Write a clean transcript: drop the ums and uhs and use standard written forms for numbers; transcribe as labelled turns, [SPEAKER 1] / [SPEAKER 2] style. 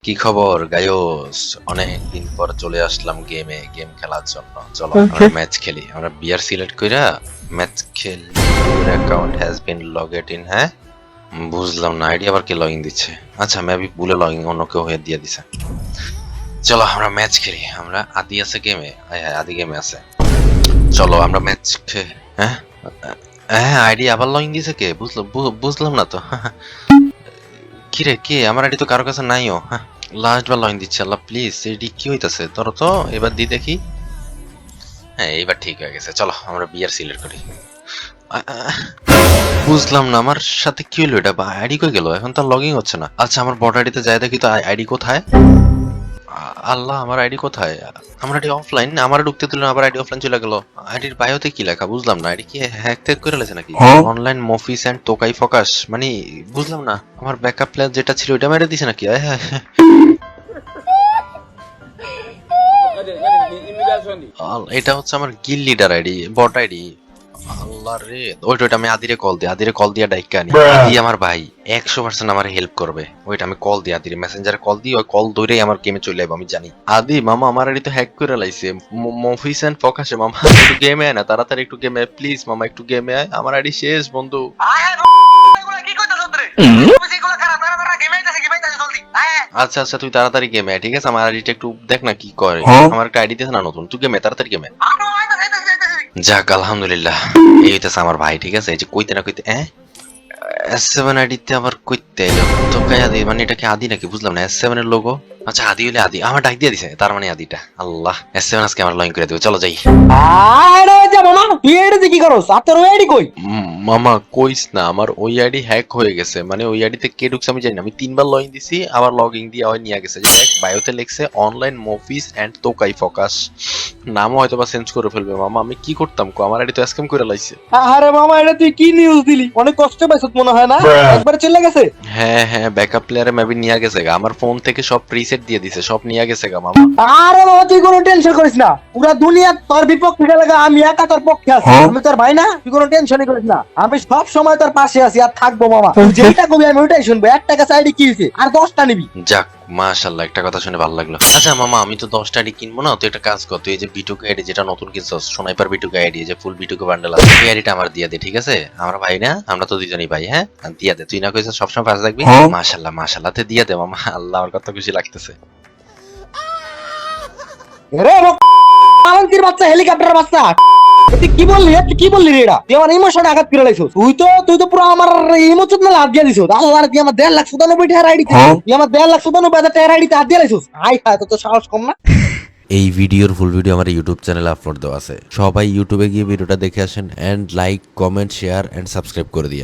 [SPEAKER 1] কি খবর গায়স? অনেকদিন পর চলে আসলাম গেম খেলার জন্য। চলো আমরা ম্যাচ খেলি। আমরা বিয়ার সিলেক্ট কইরা ম্যাচ খেলি। Account has been logged in. হ্যাঁ, বুঝলাম না আইডি আবার কে লগইন দিচ্ছে। আচ্ছা মেবি ভুলে লগইন অন্য কেউ হয়ে দিয়ে দিছে। চলো আমরা ম্যাচ খেলি। আমরা আদি আছে গেমে। হ্যাঁ হ্যাঁ, আদি গেমে আছে। চলো আমরা ম্যাচ হ্যাঁ হ্যাঁ, আইডি আবার লগইন দিছে কে? বুঝলাম না তো। কিরে কে? আমার আইডি তো কারো কাছে নাইও। হ্যাঁ, লাস্ট বার লাইন দিচ্ছে। আল্লাহ প্লিজ, এডি কি হইতাছে? ধরো তো, এবার দি দেখি। হ্যাঁ এবার ঠিক হয়ে গেছে। চলো আমরা বিয়ার সিলেক্ট করি। বুঝলাম না আমার সাথে কি হলো, এটা আইডি কই গেল? এখন তো লগইন হচ্ছে না। আচ্ছা আমার বট আইডিতে যাই দেখি তো আইডি কোথায়। আল্লাহ আমার আইডি কোথায়? আমার আইডি অফলাইন। আমার ঢুকতে দিল না, আবার আইডি অফলাইন চলে গেল। আইডির বায়োতে কি লেখা বুঝলাম না। আইডি কি হ্যাক ট্যাক করে লেছে নাকি? অনলাইন মফিস এন্ড তোকাই ফোকাস মানে বুঝলাম না। আমার ব্যাকআপ প্ল্যান যেটা ছিল ওটা মেরে দিছে নাকি? এটা হচ্ছে আমার guild leader ID, bot ID. আল্লাহ রে, ওইটা আমি আদিরে কল দিয়া ডাইকা আনি। আদি আমার ভাই 100% আমার হেল্প করবে। ওইটা আমি কল দিই আদিরে, মেসেঞ্জারে কল দিই, ওই কল ধরেই আমার গেমে চলে যাবো। আমি জানি আদি মামা আমার আইডি তো হ্যাক করে লাইছে। মফিস এন্ড ফোকাসে মামা একটু গেমে আয় না, তাড়াতাড়ি একটু গেমে প্লিজ মামা, একটু গেমে আয়। আমার আইডি শেষ বন্ধু। আচ্ছা আচ্ছা তুই তাড়াতাড়ি গেমে আয়, ঠিক আছে? আমার আইডিটা একটু দেখ না কি করে। আমার একটা আইডি দিয়েছে না নতুন, তুই গেমে তাড়াতাড়ি গেমে। যাক আলহামদুলিল্লাহ, এই হইতেছে আমার ভাই, ঠিক আছে? এই যে কইতে না কইতে S7 আইডিতে আবার কইতে এলো তো কাই আদি, মানে এটা কি আদি নাকি বুঝলাম না। S7 এর লোগো। আচ্ছা আদি হইলে আদি আমার ডাক দিয়ে দিছে, তার মানে আদিটা। আল্লাহ, S7 আজকে আমার লইন করে দেবে। চলো যাই।
[SPEAKER 2] আরে যা মামা, তুই এটাতে কি করস? আর তোর আইডি কই?
[SPEAKER 1] মামা কইস না, আমার ওই আইডি হ্যাক হয়ে গেছে। মানে ওই আইডিতে কে ঢুকছে আমি জানি না। আমি 3 বার লইন দিছি, আবার লগইন দিয়ে ওই নিয়ে গেছে। যে দেখ বায়োতে লিখছে অনলাইন মফিস এন্ড তোকাই ফোকাস। নামও হয়তো বা চেঞ্জ করে ফেলবে। মামা আমি কি করতাম কো? আমার আইডি তো স্ক্যাম করে লাইছে।
[SPEAKER 2] আরে মামা, এটা তুই কি নিউজ দিলি? অনেক কষ্ট পাইছত মনে হয় না? একবারে চলে গেছে।
[SPEAKER 1] হ্যাঁ হ্যাঁ, ব্যাকআপ প্লেয়ারে মেবি নিয়ে গেছে গা। আমার ফোন থেকে সব প্রিসেট দিয়ে দিছে, সব নিয়ে গেছে গা মামা।
[SPEAKER 2] আরে বাবা, তুই কোনো টেনশন করিস না। পুরা দুনিয়া তোর বিপক্ষে লাগা, আমি একা তোর পক্ষে আছি। আমি তোর ভাই না? তুই কোনো টেনশনই করিস না। আমি সব সময় তোর পাশে আছি আর থাকবো মামা। তুই যেটা কবি আমি ওইটাই শুনবো। 1 টাকা সাইডে কি হইছে? আর 10টা নিবি।
[SPEAKER 1] যাক মাশাআল্লাহ, একটা কথা শুনে ভালো লাগলো। আচ্ছা মামা আমি তো 10টা আইডি কিনবো না, তুই একটা কাজ কর। তুই এই যে বিটুকে আইডি যেটা নতুন কিনছস, সোনাইপার বিটুকে আইডি, যে ফুল বিটুকে বান্ডেল আছে, এই আইডিটা আমার দিয়ে দে, ঠিক আছে? আমরা ভাই না, আমরা তো দুজনই ভাই। হ্যাঁ দিয়ে দে, তুই না কইছিস সবসময় পাশে থাকবি। মাশাআল্লাহ মাশাআল্লাহ, তে দিয়ে দে মামা। আল্লাহ আমার কত খুশি লাগতেছে।
[SPEAKER 2] রে পালঙ্কির বাচ্চা, হেলিকপ্টার বাচ্চা, তুই কি বললি? তুই কি বললি রে? এটা তুই আমার ইমোশনে আঘাত করে লাইছিস। তুই তো পুরো আমার ইমোশন না হাত দিয়ে দিছিস। আল্লাহ, তুই আমার 1,97,000 টাকার আইডি, তুই আমার 1,97,000 টাকার আইডিতে হাত দিয়ে লাইছিস। আই খায় তো সাহস কম না।
[SPEAKER 3] এই ভিডিওর ফুল ভিডিও আমার ইউটিউব চ্যানেলে আপলোড দেওয়া আছে। সবাই ইউটিউবে গিয়ে ভিডিওটা দেখে আসেন and like, comment, share and subscribe করে দিয়ে।